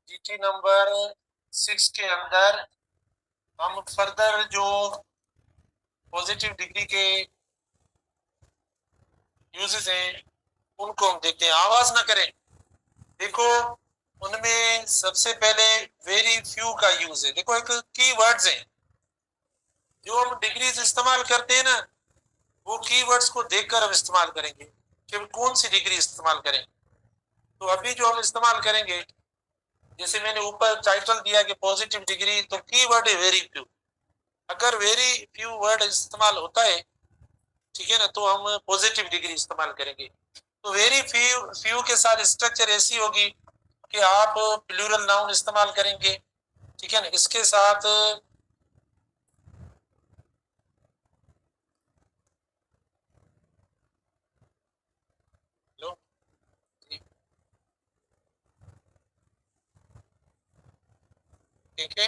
GT number 6 के अंदर हम फर्दर जो पॉजिटिव डिग्री के यूजेस हैं उनको हम देखते हैं। आवाज ना करें। देखो उनमें सबसे पहले वेरी फ्यू का यूज है। देखो एक की वर्ड्स हैं जो हम डिग्रीज इस्तेमाल करते हैं ना, वो कीवर्ड्स को देखकर हम इस्तेमाल करेंगे कि कौन सी डिग्री इस्तेमाल करें। तो अभी जो हम इस्तेमाल करेंगे, जैसे मैंने ऊपर टाइटल दिया कि पॉजिटिव डिग्री, तो कीवर्ड है वेरी फ्यू। अगर वेरी फ्यू वर्ड इस्तेमाल होता है, ठीक है ना, तो हम पॉजिटिव डिग्री इस्तेमाल करेंगे। तो वेरी फ्यू फ्यू के साथ स्ट्रक्चर ऐसी होगी कि आप प्लूरल नाउन इस्तेमाल करेंगे, ठीक है ना। इसके साथ लो ठीक है।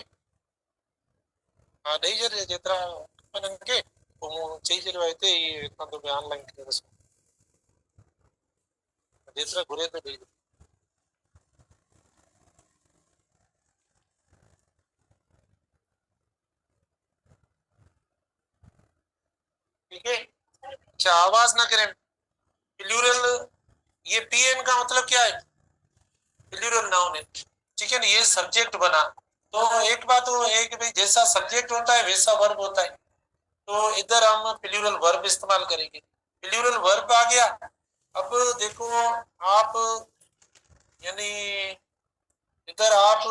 हाँ नहीं जर जितना के चाहिए जरूर అయితే ఈ ఇतना तो ऑनलाइन जितना घुरे तो ठीक है। अच्छा आवाज ना करें। प्लूरल, ये पीएन का मतलब क्या है? प्लूरल नाउन है, ठीक है ना। ये सब्जेक्ट बना, तो एक बात तो है कि भाई जैसा सब्जेक्ट होता है वैसा वर्ब होता है। तो इधर हम प्लूरल वर्ब इस्तेमाल करेंगे। प्लूरल वर्ब आ गया। अब देखो आप, यानी इधर आप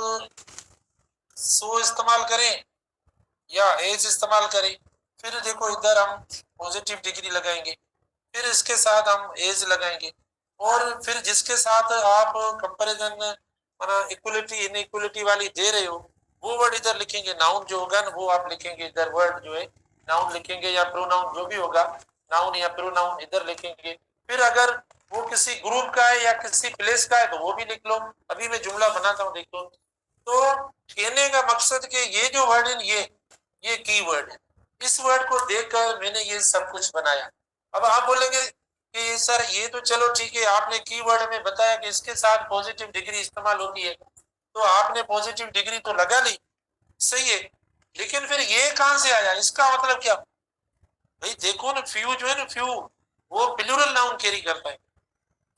सो इस्तेमाल करें या एज इस्तेमाल करें, फिर देखो इधर हम पॉजिटिव डिग्री लगाएंगे, फिर इसके साथ हम एज लगाएंगे, और फिर जिसके साथ आप कंपैरिजन इक्वलिटी इनइक्वलिटी वाली दे रहे हो वो वर्ड इधर लिखेंगे। नाउन जो होगा ना वो आप लिखेंगे इधर, वर्ड जो है नाउन लिखेंगे या प्रोनाउन जो भी होगा, नाउन या प्रोनाउन इधर लिखेंगे। फिर अगर वो किसी ग्रुप का है या किसी प्लेस का है तो वो भी लिख लो। अभी मैं जुमला बनाता हूँ, देखो। तो कहने का मकसद कि ये जो वर्ड है ये की वर्ड है। इस वर्ड को देखकर मैंने ये सब कुछ बनाया। अब आप बोलेंगे कि सर ये तो चलो ठीक है, आपने कीवर्ड में बताया कि इसके साथ पॉजिटिव डिग्री इस्तेमाल होती है, तो आपने पॉजिटिव डिग्री तो लगा ली, सही है, लेकिन फिर ये कहां से आया, इसका मतलब क्या? भाई देखो ना, फ्यू जो है ना, फ्यू वो प्लूरल नाउन कैरी करता है।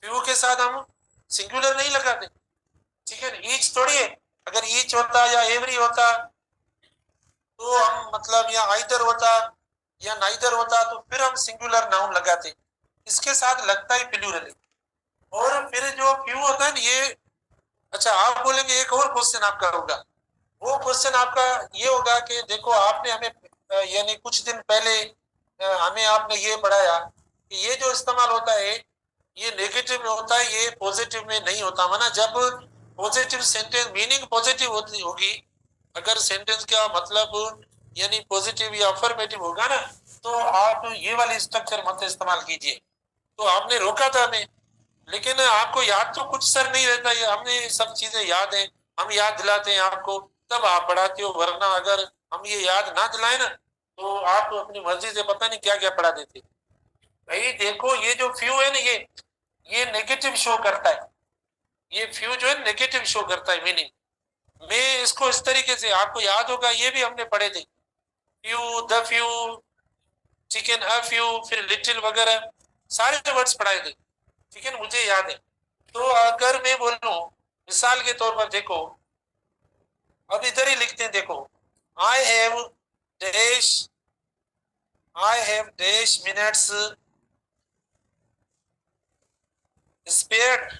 फ्यू के साथ हम सिंगुलर नहीं लगाते, ठीक है ना। ईच थोड़ी है। अगर ईच होता या एवरी होता तो हम मतलब या आइदर होता या नाइदर होता तो फिर हम सिंगुलर नाउन लगाते। इसके साथ लगता ही प्लूरल है। और फिर जो फ्यू होता है ना ये, अच्छा आप बोलेंगे एक और क्वेश्चन आपका होगा। वो क्वेश्चन आपका ये होगा कि देखो आपने हमें यानी कुछ दिन पहले हमें आपने ये पढ़ाया कि ये जो इस्तेमाल होता है ये नेगेटिव में होता है, ये पॉजिटिव में नहीं होता। माना जब पॉजिटिव सेंटेंस मीनिंग पॉजिटिव होती होगी, अगर सेंटेंस का मतलब यानी पॉजिटिव या अफर्मेटिव होगा ना, तो आप ये वाली स्ट्रक्चर मत इस्तेमाल कीजिए। तो आपने रोका था हमें, लेकिन आपको याद तो कुछ सर नहीं रहता, ये हमें सब चीजें याद है, हम याद दिलाते हैं आपको, तब आप पढ़ाते हो। वरना अगर हम ये याद ना दिलाए ना तो आप अपनी मर्जी से पता नहीं क्या क्या पढ़ा देते। भाई देखो ये जो फ्यू है ना ये नेगेटिव शो करता है। ये फ्यू जो है नेगेटिव शो करता है मीनिंग। मैं इसको इस तरीके से, आपको याद होगा ये भी हमने पढ़े थे, few, the few, chicken, a few, फिर लिटिल वगैरह सारे वर्ड्स पढ़ाए थे, ठीक है ना, मुझे याद है। तो अगर मैं बोलूं मिसाल के तौर पर, देखो अब इधर ही लिखते हैं, देखो I have dash, I have dash minutes spared,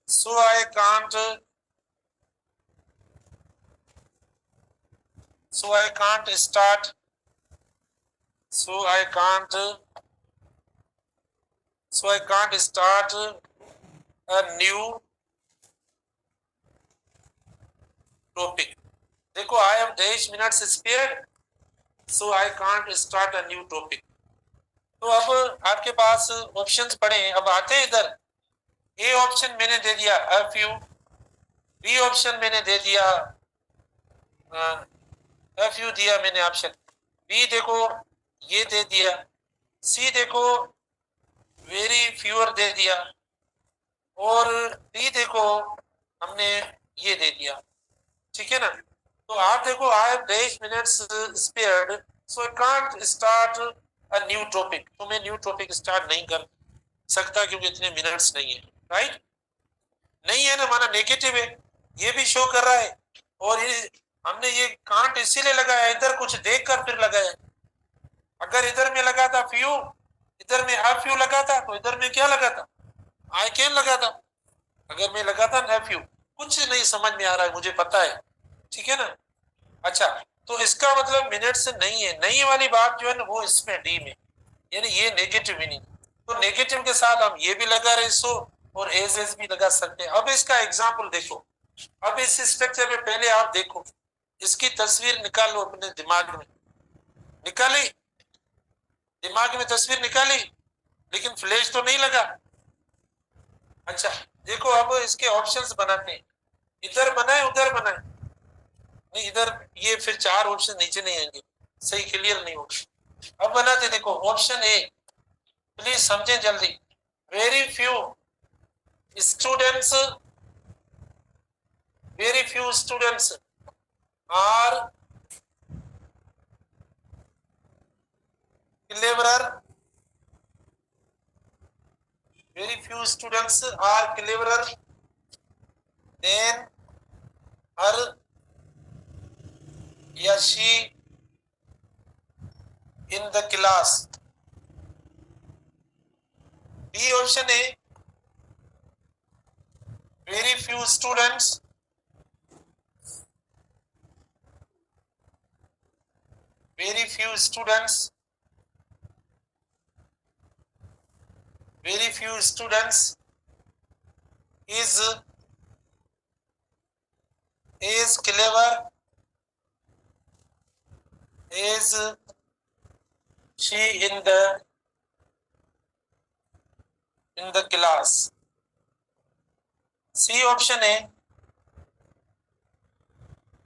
so I can't, so I can't start, so I can't, so I can't start a new topic. देखो I have dash minutes spared, so I can't start a new topic. तो अब आपके पास options पड़े हैं, अब आते हैं इधर। ए ऑप्शन मैंने दे दिया अ फ्यू, बी ऑप्शन मैंने दे दिया अ फ्यू दिया मैंने ऑप्शन, बी देखो ये दे दिया, सी देखो वेरी फ्यूअर दे दिया, और डी देखो हमने ये दे दिया, ठीक है ना। तो आप देखो I have dash minutes spared, so I can't start a new topic, तो मैं न्यू टॉपिक स्टार्ट नहीं कर सकता क्योंकि इतने मिनट्स नहीं है, राइट। नहीं है ना, माना नेगेटिव है, ये भी शो कर रहा है। और ये हमने ये कांट इसीलिए लगाया, इधर कुछ देखकर फिर लगाया। अगर इधर में लगा था फ्यू, इधर में अ फ्यू लगा था, तो इधर में क्या लगा था, आई कैन लगा था। अगर मैं लगा था न फ्यू, कुछ नहीं समझ में आ रहा है, मुझे पता है, ठीक है ना। अच्छा, तो इसका मतलब मिनट से नहीं है, नहीं वाली बात जो है ना वो इसमें डी में, यानी ये नेगेटिव मीनिंग। तो नेगेटिव के साथ हम ये भी लगा रहे सो, और एज एज भी लगा सकते हैं। अब इसका एग्जाम्पल देखो, अब इस स्ट्रक्चर में पहले आप देखो, इसकी तस्वीर निकाल लो अपने दिमाग में, निकाली दिमाग में तस्वीर निकाली, लेकिन फ्लैश तो नहीं लगा। अच्छा देखो, अब इसके ऑप्शंस बनाते हैं, इधर बनाए उधर बनाए, नहीं इधर, ये फिर 4 ऑप्शन नीचे नहीं आएंगे, सही क्लियर नहीं होगा। अब बनाते, देखो ऑप्शन ए, प्लीज समझे जल्दी। Very few students, very few students are cleverer, very few students are cleverer than her या she in the class. B option A, very few students very few students is clever is she in the class. C option A,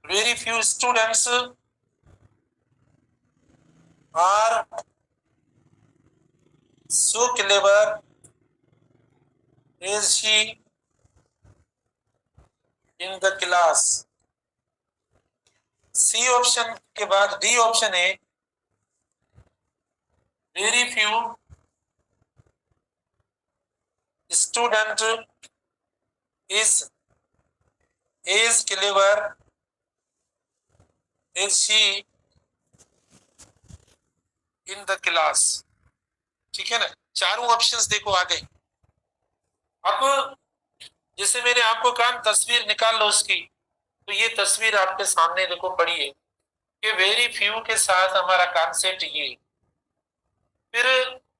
very few students are so clever is she in the class. C option के बाद D option है, very few student is clever is she in the class, ठीक है ना। चारों options देखो आ गए। अब जैसे मैंने आपको कहा तस्वीर निकाल लो उसकी, तो ये तस्वीर आपके सामने देखो पड़ी है कि वेरी फ्यू के साथ हमारा कॉन्सेप्ट ये, फिर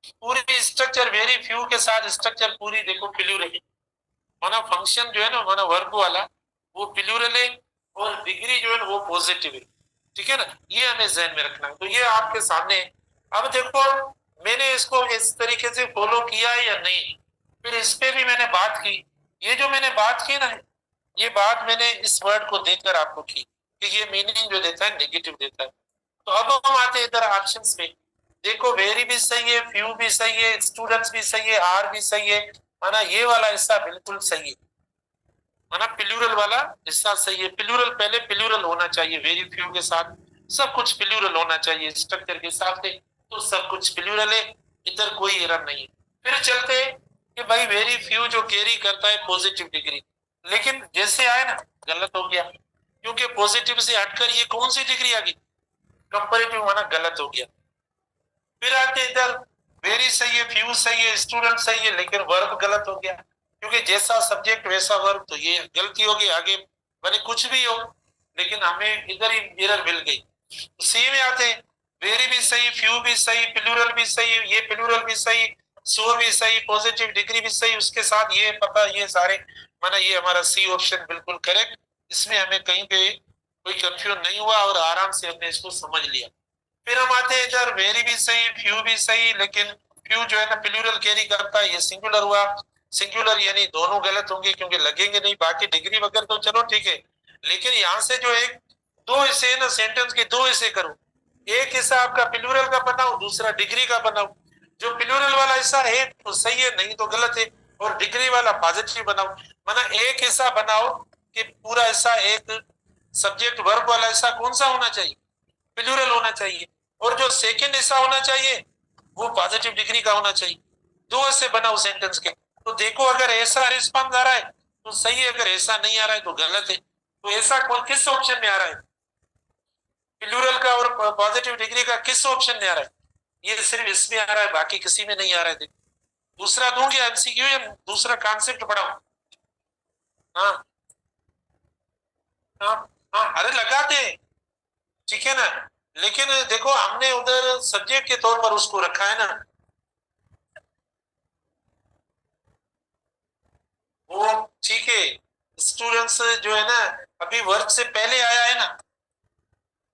पूरी स्ट्रक्चर वेरी फ्यू के साथ स्ट्रक्चर पूरी देखो प्लूरल है, माना फंक्शन जो है ना, माना वर्ब वाला वो प्लूरल है, और डिग्री जो है वो पॉजिटिव है, ठीक है ना। ये हमें ध्यान में रखना है। तो ये आपके सामने, अब देखो मैंने इसको इस तरीके से फॉलो किया है या नहीं, फिर इस पे भी मैंने बात की। ये जो मैंने बात की ना, ये बात मैंने इस वर्ड को देखकर आपको की कि ये मीनिंग जो देता है नेगेटिव देता है। तो अब हम आते हैं इधर ऑप्शंस पे, देखो वेरी भी सही है, फ्यू भी सही है, स्टूडेंट्स भी सही है, आर भी सही है, माना ये वाला हिस्सा बिल्कुल सही है, माना प्लूरल वाला हिस्सा सही है। प्लूरल पहले प्लूरल होना चाहिए, वेरी फ्यू के साथ सब कुछ प्लूरल होना चाहिए स्ट्रक्चर के हिसाब से, तो सब कुछ प्लूरल है, इधर कोई एरर नहीं है। फिर चलते कि भाई वेरी फ्यू जो कैरी करता है पॉजिटिव डिग्री, लेकिन जैसे आए ना गलत हो गया, क्योंकि पॉजिटिव से हटकर ये कौन सी डिग्री आ गई, कंपैरेटिव, माना गलत हो गया। फिर आते इधर वेरी सही है, फ्यू सही है, स्टूडेंट सही है, लेकिन वर्ब गलत हो गया, क्योंकि जैसा सब्जेक्ट वैसा वर्ब, तो ये गलती होगी आगे, भले कुछ भी हो, लेकिन हमें इधर ही एरर मिल गई। सी में आते हैं, वेरी भी सही, फ्यू भी सही, प्लूरल भी सही, ये प्लूरल भी सही, सो भी सही, पॉजिटिव डिग्री भी सही, उसके साथ ये पता, ये सारे, माना ये हमारा सी ऑप्शन बिल्कुल करेक्ट। इसमें हमें कहीं पे कोई कंफ्यूजन नहीं हुआ और आराम से हमने इसको समझ लिया। फिर हम आते हैं इधर, वेरी भी सही, फ्यू भी सही, लेकिन फ्यू जो है ना प्लूरल कैरी करता है, ये सिंगुलर हुआ, सिंगुलर यानी दोनों गलत होंगे क्योंकि लगेंगे नहीं, बाकी डिग्री वगैरह तो चलो ठीक है, लेकिन यहाँ से जो एक दो हिस्से ना सेंटेंस के दो हिस्से करो, एक हिस्सा आपका प्लूरल का बनाओ, दूसरा डिग्री का बनाओ। जो प्लूरल वाला हिस्सा है तो सही है, नहीं तो गलत है, और डिग्री वाला पॉजिटिव बनाओ, माना एक हिस्सा बनाओ कि पूरा ऐसा एक सब्जेक्ट वर्ब वाला ऐसा कौन सा होना चाहिए, प्लूरल होना चाहिए, और जो सेकंड ऐसा होना चाहिए वो पॉजिटिव डिग्री का होना चाहिए। दो ऐसे बनाओ सेंटेंस के, तो देखो अगर ऐसा रिस्पॉन्स आ रहा है तो सही है, अगर ऐसा नहीं आ रहा है तो गलत है। तो ऐसा कौन किस ऑप्शन में आ रहा है, प्लूरल का और पॉजिटिव डिग्री का किस ऑप्शन में आ रहा है, ये सिर्फ इसमें आ रहा है, बाकी किसी में नहीं आ रहा है। देखो दूसरा दूंगे एमसीक्यू या दूसरा कॉन्सेप्ट पढ़ाऊं? हाँ हाँ हाँ, अरे लगाते हैं, ठीक है ना, लेकिन देखो हमने उधर सब्जेक्ट के तौर पर उसको रखा है ना, वो ठीक है। स्टूडेंट्स जो है ना, अभी वर्ब से पहले आया है ना,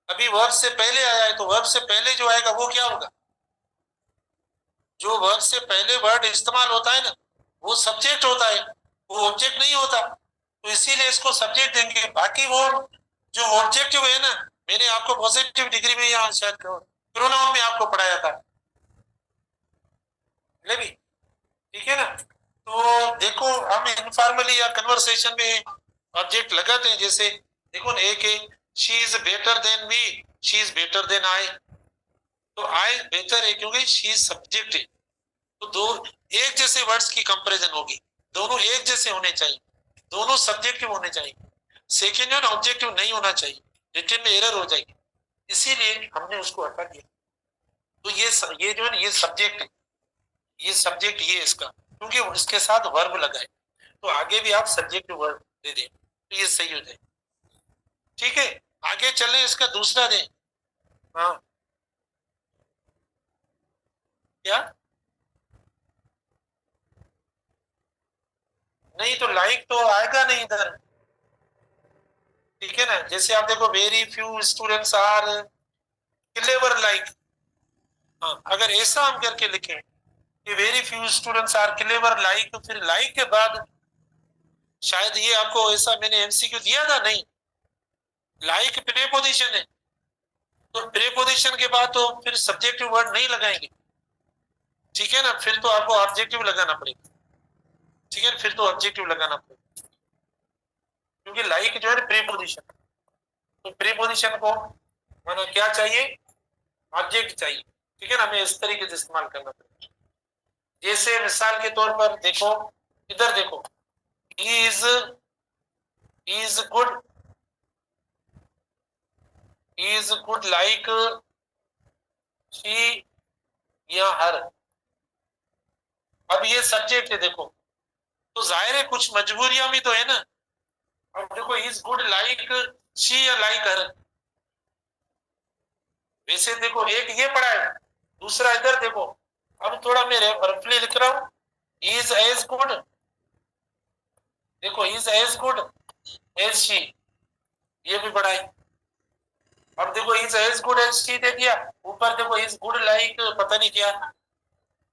अभी वर्ब से पहले आया है, तो वर्ब से पहले जो आएगा वो क्या होगा, जो वर्ब से पहले वर्ड इस्तेमाल होता है ना वो सब्जेक्ट होता है, वो ऑब्जेक्ट नहीं होता, तो इसीलिए इसको सब्जेक्ट देंगे। बाकी वो जो ऑब्जेक्टिव है ना, मैंने आपको पॉजिटिव डिग्री में यहाँ शायद प्रोनाउन में आपको पढ़ाया था, भी ठीक है ना। तो देखो हम इनफॉर्मली या कन्वर्सेशन में ऑब्जेक्ट लगाते हैं, जैसे देखो ना, एक है she is better than me, she is better than I, तो आई बेहतर है क्योंकि शी सब्जेक्ट है, तो दो एक जैसे वर्ड्स की कंपैरिजन होगी, दोनों एक जैसे होने चाहिए, दोनों सब्जेक्टिव होने चाहिए, सेकेंड जो ऑब्जेक्टिव नहीं होना चाहिए, रिटन में एरर हो जाएगी, इसीलिए हमने उसको हटा दिया। तो ये जो है ना ये सब्जेक्ट है, ये सब्जेक्ट ये इसका, क्योंकि इसके साथ वर्ब लगा है, तो आगे भी आप सब्जेक्टिव वर्ब दे दें तो ये सही हो जाए। ठीक है, आगे चले, इसका दूसरा दें। हाँ क्या, नहीं तो लाइक तो आएगा नहीं इधर, ठीक है ना। जैसे आप देखो very few students are clever like, हाँ अगर ऐसा हम करके लिखें कि very few students are clever like, तो फिर लाइक के बाद शायद ये आपको ऐसा मैंने एमसीक्यू दिया था, नहीं लाइक प्रीपोजिशन है, तो प्रीपोजिशन के बाद तो फिर सब्जेक्टिव वर्ड नहीं लगाएंगे, ठीक है ना, फिर तो आपको ऑब्जेक्टिव लगाना पड़ेगा, ठीक है, फिर तो ऑब्जेक्टिव लगाना पड़ेगा, क्योंकि लाइक जो है प्रीपोजिशन, तो प्रीपोजिशन को माना क्या चाहिए, ऑब्जेक्ट चाहिए, ठीक है ना, हमें इस तरीके से इस्तेमाल करना पड़ेगा। जैसे मिसाल के तौर पर देखो, इधर देखो, he is good, he is good like she या हर, अब ये सब्जेक्ट है देखो, तो जाहिर है कुछ मजबूरियां भी तो है ना। अब देखो इज गुड लाइक शी या लाइक हर, वैसे देखो एक ये पढ़ा है, दूसरा इधर देखो, अब थोड़ा मैं रफली लिख रहा हूँ, इज एज गुड, देखो is as good as she, ये भी पढ़ा है। अब देखो is as good as she दे दिया, ऊपर देखो इज गुड लाइक पता नहीं क्या,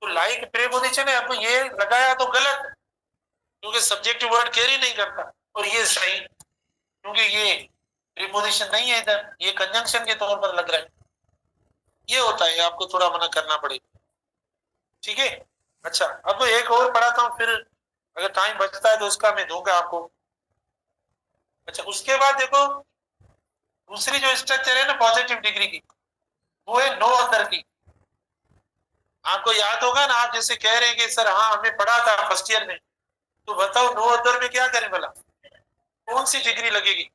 तो लाइक प्रीपोजिशन है, अब ये लगाया तो गलत, क्योंकि सब्जेक्टिव वर्ड कैरी नहीं करता, और ये सही क्योंकि ये प्रीपोजिशन नहीं है इधर, ये कंजंक्शन के तौर पर लग रहा है, ये होता है, आपको थोड़ा मना करना पड़ेगा, ठीक है। अच्छा अब एक और पढ़ाता हूँ, फिर अगर टाइम बचता है तो उसका मैं दूंगा आपको। अच्छा उसके बाद देखो दूसरी जो स्ट्रक्चर है ना पॉजिटिव डिग्री की, वो है नो अदर की। आपको याद होगा ना, आप जैसे कह रहे हैं कि सर हाँ हमने पढ़ा था फर्स्ट ईयर में, तो बताओ नो अदर में क्या करें भला, कौन सी डिग्री लगेगी।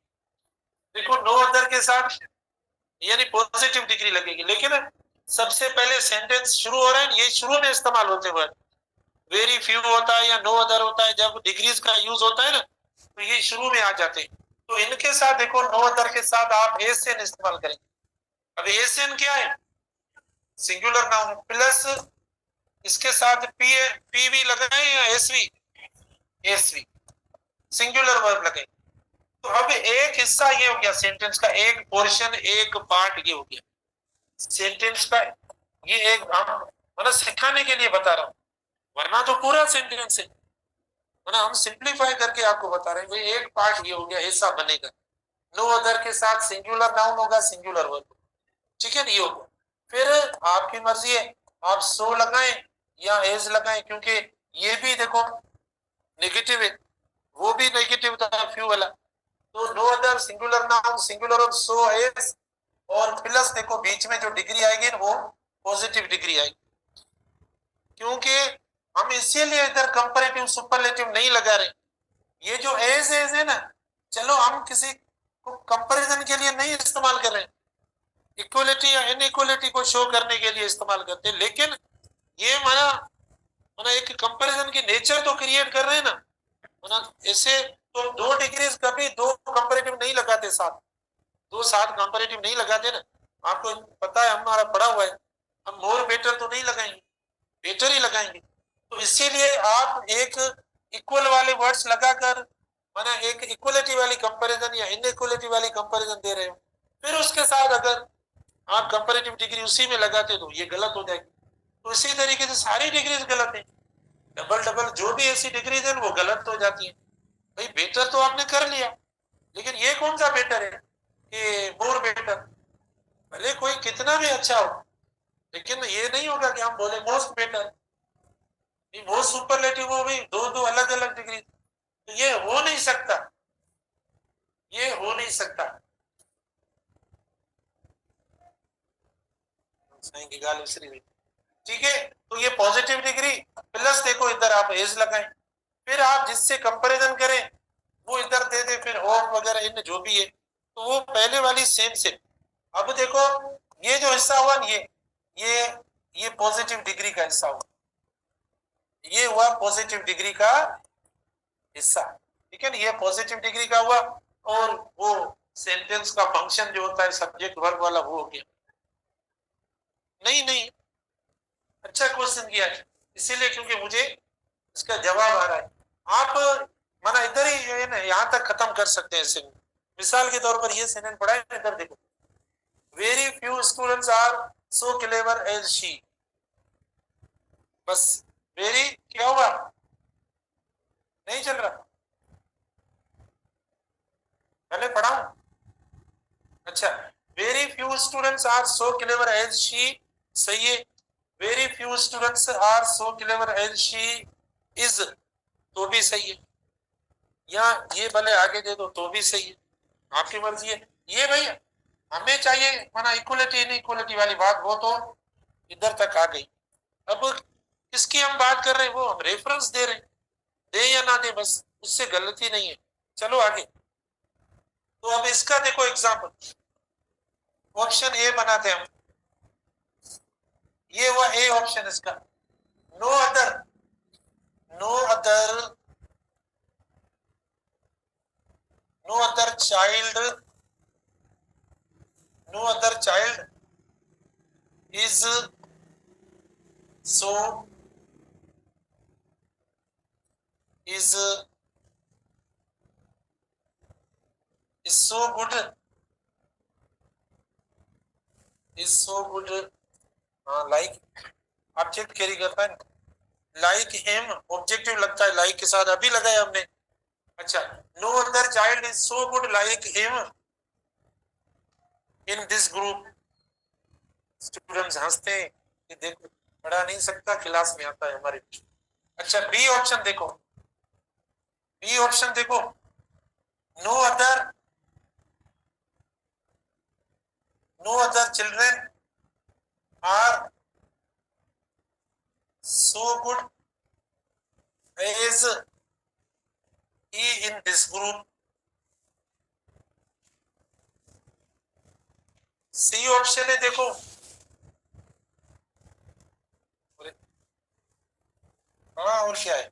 देखो नो अदर के साथ यानी पॉजिटिव डिग्री लगेगी, लेकिन सबसे पहले सेंटेंस शुरू हो रहा है, ये शुरू में इस्तेमाल होते हुए, वेरी फ्यू होता है या नो अदर होता है, जब डिग्रीज का यूज होता है ना तो ये शुरू में आ जाते हैं, तो इनके साथ देखो नो अदर के साथ आप एसएन इस्तेमाल करेंगे। अब एसएन क्या है, सिंगुलर नाउन, प्लस इसके साथ पी भी लगाए या एसवी सिंगुलर वर्ब लगाए, तो अब एक हिस्सा ये हो गया सेंटेंस का, एक पोर्शन एक पार्ट ये हो गया सेंटेंस का, ये एक मतलब सिखाने के लिए बता रहा हूं, वरना तो पूरा सेंटेंस है, मतलब हम सिंप्लीफाई करके आपको बता रहे हैं भाई एक पार्ट ये हो गया, ऐसा बनेगा। नो अदर के साथ सिंगुलर नाउन होगा, सिंगुलर वर्ब, ठीक है ना, ये होगा। फिर आपकी मर्जी है, आप सो लगाएं या एज लगाएं, क्योंकि ये भी देखो नेगेटिव है, वो भी नेगेटिव था फ्यू वाला, तो no other singular noun singular of so as, और प्लस देखो बीच में जो डिग्री आएगी वो पॉजिटिव डिग्री आएगी, क्योंकि हम इसीलिए इधर कंपैरेटिव सुपरलेटिव नहीं लगा रहे। ये जो एज है ना, चलो हम किसी को कंपैरिजन के लिए नहीं इस्तेमाल कर रहे, इक्वलिटी या इनइक्वलिटी को शो करने के लिए इस्तेमाल करते हैं, लेकिन ये माना एक कंपैरिजन की नेचर तो क्रिएट कर रहे हैं ना, माना ऐसे तो 2 डिग्रीज कभी 2 कंपैरेटिव नहीं लगाते साथ, 2 साथ कंपैरेटिव नहीं लगाते ना, आपको पता है हमारा पढ़ा हुआ है, हम मोर बेटर तो नहीं लगाएंगे, बेटर ही लगाएंगे। तो इसीलिए आप एक इक्वल वाले वर्ड्स लगाकर माना एक इक्वलिटी वाली कंपैरिजन या इनइक्वलिटी वाली कंपैरिजन दे रहे हो, फिर उसके साथ अगर आप कंपैरेटिव डिग्री उसी में लगाते तो ये गलत हो जाएगी। तो इसी तरीके से सारी डिग्रीज गलत है, डबल डबल जो भी ऐसी डिग्रीज है वो गलत हो जाती है। भाई बेटर तो आपने कर लिया, लेकिन ये कौन सा बेटर है कि मोर बेटर, भले कोई कितना भी अच्छा हो, लेकिन ये नहीं होगा कि हम बोले मोस्ट बेटर, मोस्ट सुपरलेटिव हो भी 2 अलग अलग डिग्री, तो ये हो नहीं सकता, ये हो नहीं सकता। ठीक है, तो ये पॉजिटिव डिग्री प्लस देखो इधर आप एज लगाएं, फिर आप जिससे कंपैरिजन करें वो इधर दे दे, फिर ऑफ वगैरह इन जो भी है, तो वो पहले वाली सेम से। अब देखो ये जो हिस्सा हुआ ये ये पॉजिटिव डिग्री का हिस्सा हुआ, ये हुआ पॉजिटिव डिग्री का हिस्सा, ठीक है ना, ये पॉजिटिव डिग्री का हुआ, और वो सेंटेंस का फंक्शन जो होता है सब्जेक्ट वर्ब वाला वो हो गया। नहीं नहीं, अच्छा क्वेश्चन किया है, इसीलिए क्योंकि मुझे इसका जवाब आ रहा है। आप माना इधर ही जो है ना यहाँ तक खत्म कर सकते हैं सेंटेंस। मिसाल के तौर पर ये सेंटेंस पढ़ा है, इधर देखो, very few students are so clever as she, बस वेरी क्या हुआ, नहीं चल रहा, पहले पढ़ाऊं, अच्छा, very few students are so clever as she, सही है, very few students are so clever as she is, तो भी सही है, या ये भले आगे दे दो तो भी सही है, आपकी मर्जी है। ये भाई हमें चाहिए माना इक्वलिटी इनइक्वलिटी वाली बात, वो तो इधर तक आ गई। अब किसकी हम बात कर रहे हैं, वो हम रेफरेंस दे रहे हैं, दे या ना दे बस उससे गलती नहीं है। चलो आगे, तो अब इसका देखो एग्जाम्पल, ऑप्शन ए बनाते हैं हम, ये हुआ ए ऑप्शन इसका, no other, no other, no other child, no other child is so, is is so good, is so good, like object carry करता है, लाइक हिम ऑब्जेक्टिव लगता है, लाइक के साथ अभी लगाया हमने। अच्छा, no other child is so good like him in this group, students हंसते हैं कि देखो पढ़ा नहीं सकता, क्लास में आता है हमारे। अच्छा, बी ऑप्शन देखो, बी ऑप्शन देखो, no other, no other children are so good as he in this group, C option है देखो, हाँ और क्या है,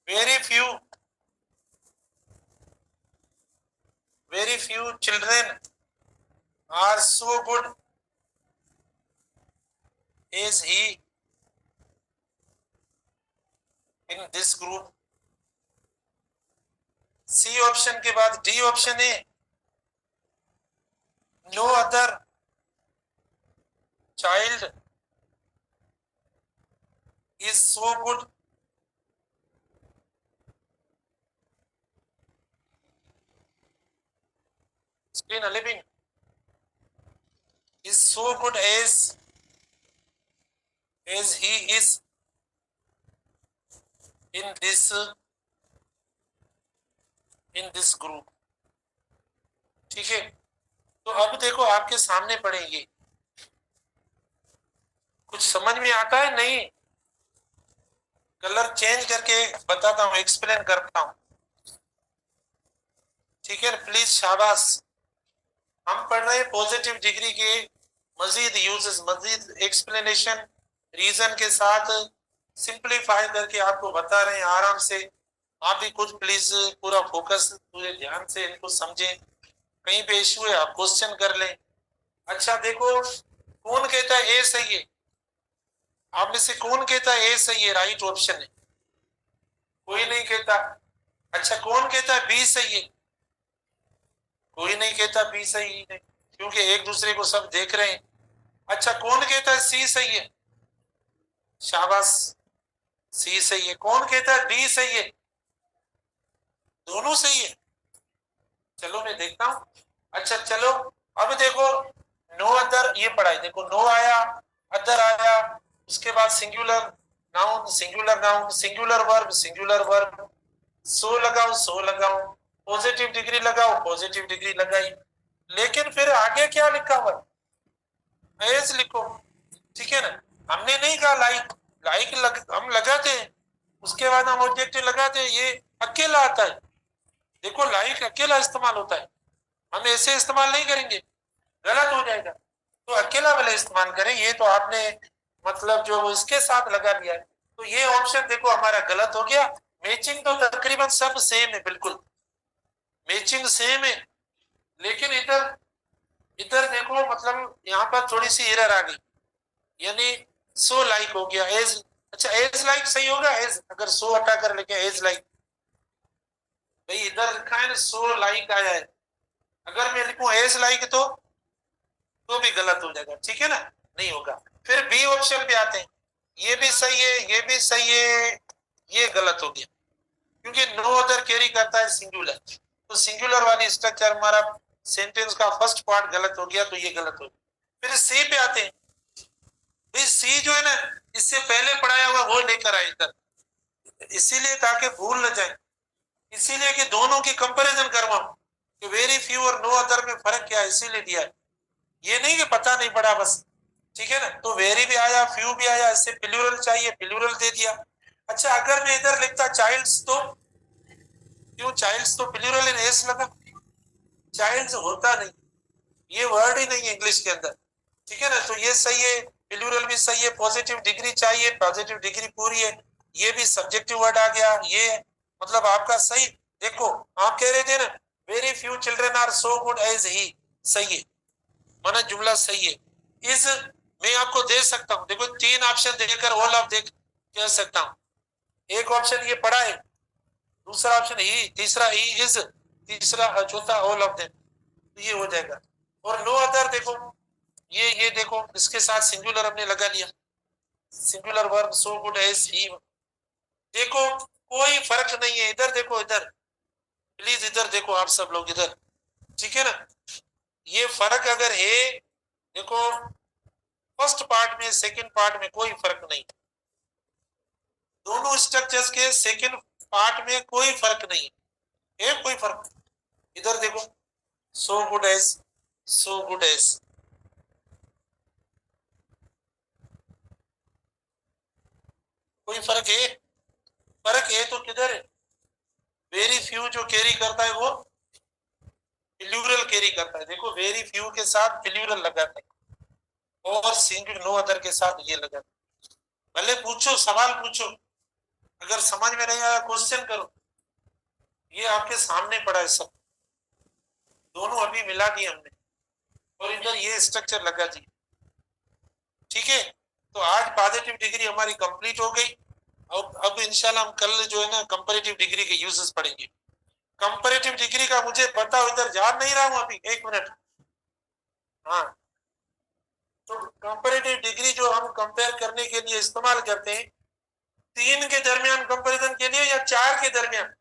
very few, very few children are so good as he in this group, C option के बाद D option है, no other child is so good, screen a living is so good as he is in this in this group. ठीक है, तो अब देखो आपके सामने पढ़ेंगे, कुछ समझ में आता है नहीं? कलर चेंज करके बताता हूँ, एक्सप्लेन करता हूँ। ठीक है, प्लीज शाबाश। हम पढ़ रहे हैं पॉजिटिव डिग्री के मजीद यूजेस, मजीद एक्सप्लेनेशन रीजन के साथ सिंप्लीफाई करके आपको बता रहे हैं आराम से। आप भी कुछ प्लीज पूरा फोकस पूरे ध्यान से इनको समझें, कहीं पे इशू है आप क्वेश्चन कर लें। अच्छा देखो, कौन कहता है ए सही है? आप में से कौन कहता है ए सही है, राइट ऑप्शन है? कोई नहीं कहता। अच्छा कौन कहता है बी सही है? कोई नहीं कहता बी सही है, क्योंकि एक दूसरे को सब देख रहे हैं। अच्छा कौन कहता है सी सही है? शाबाश, सी सही है। कौन कहता है डी सही है? दोनों सही है। चलो मैं देखता हूं। अच्छा चलो, अब देखो, नो अदर ये पढ़ा है, देखो नो आया, अदर आया, उसके बाद singular noun, singular noun, singular verb, singular verb, so लगाओ, सो लगाओ, पॉजिटिव डिग्री लगाओ, पॉजिटिव डिग्री लगाई। लेकिन फिर आगे क्या लिखा हुआ है? एज लिखो। ठीक है ना, हमने नहीं कहा लाइक, हम लगाते हैं, उसके बाद हम ऑब्जेक्टिव लगाते हैं, ये अकेला आता है। देखो लाइक अकेला इस्तेमाल होता है, हम ऐसे इस्तेमाल नहीं करेंगे, गलत हो जाएगा। तो अकेला वाले इस्तेमाल करें। ये तो आपने मतलब जो इसके साथ लगा दिया है, तो ये ऑप्शन देखो हमारा गलत हो गया। मैचिंग तो तकरीबन सब सेम है, बिल्कुल मैचिंग सेम है, लेकिन इधर इधर देखो मतलब यहाँ पर थोड़ी सी एरर आ गई, यानी सो लाइक हो गया एज। अच्छा एज लाइक सही होगा, एज अगर सो हटा कर लेके एज लाइक, भाई इधर लिखा है ना सो लाइक आया है, अगर मैं लिखूं एज लाइक तो भी गलत हो जाएगा। ठीक है ना, नहीं होगा। फिर बी ऑप्शन पे आते हैं, ये भी सही है, ये भी सही है, ये गलत हो गया, क्योंकि नो अदर कैरी करता है सिंगुलर, तो सिंगुलर वाली स्ट्रक्चर हमारा सेंटेंस का फर्स्ट पार्ट गलत हो गया, तो ये गलत हो गया। फिर सी पे आते हैं, भाई सी जो है ना, इससे पहले पढ़ाया हुआ वो लेकर आए इधर, इसीलिए ताकि भूल न जाए, इसीलिए कि दोनों की कंपैरिजन करवाऊं कि वेरी फ्यू और नो अदर में फर्क क्या है, इसीलिए दिया है। ये नहीं कि पता नहीं पड़ा बस। ठीक है ना, तो वेरी भी आया, फ्यू भी आया, इससे प्लूरल चाहिए, प्लूरल दे दिया। अच्छा अगर मैं इधर लिखता चाइल्ड्स, तो क्यों चाइल्ड्स तो प्लूरल इन एस लगा, चाइल्ड्स होता नहीं, ये वर्ड ही नहीं है इंग्लिश के अंदर। ठीक है ना, तो ये सही है, प्लूरल भी सही है, पॉजिटिव डिग्री चाहिए, पॉजिटिव डिग्री पूरी है, ये भी सब्जेक्टिव वर्ड आ गया, ये मतलब आपका सही। देखो आप कह रहे थे ना very few children are so good as he, सही है, माना जुमला सही है। इस मैं आपको दे सकता हूं, देखो तीन ऑप्शन देकर ऑल ऑफ देख कह सकता हूं। एक ऑप्शन ये पढ़ा है, दूसरा ऑप्शन ही, तीसरा ही इज, तीसरा चौथा ऑल ऑफ देम, तो ये हो जाएगा। और नो अदर देखो, ये देखो इसके साथ सिंगुलर हमने लगा लिया, singular verb so good as he. देखो कोई फर्क नहीं है, इधर देखो, इधर प्लीज इधर देखो आप सब लोग इधर। ठीक है ना, ये फर्क अगर है, देखो फर्स्ट पार्ट में सेकंड पार्ट में कोई फर्क नहीं, दोनों स्ट्रक्चर्स के सेकंड पार्ट में कोई फर्क नहीं है, कोई फर्क। इधर देखो so good as, so good as, कोई फर्क है? फर्क है तो किधर है? वेरी फ्यू जो कैरी करता है वो प्लूरल कैरी करता है, देखो वेरी फ्यू के साथ प्लूरल लगाता है, और सिंगल नो अदर के साथ ये लगाता है। भले पूछो, सवाल पूछो, अगर समझ में नहीं आया क्वेश्चन करो, ये आपके सामने पड़ा है सब, दोनों अभी मिला दिए हमने, और इधर ये स्ट्रक्चर लगा दिए। ठीक है, तो आज पॉजिटिव डिग्री हमारी कंप्लीट हो गई। अब इंशाल्लाह हम कल जो है ना कंपैरेटिव डिग्री के यूजेस पढ़ेंगे। कंपैरेटिव डिग्री का मुझे बताओ, इधर जान नहीं रहा हूं अभी, एक मिनट। हाँ, तो कंपैरेटिव डिग्री जो हम कंपेयर करने के लिए इस्तेमाल करते हैं, तीन के दरमियान कंपैरिजन के लिए या चार के दरमियान?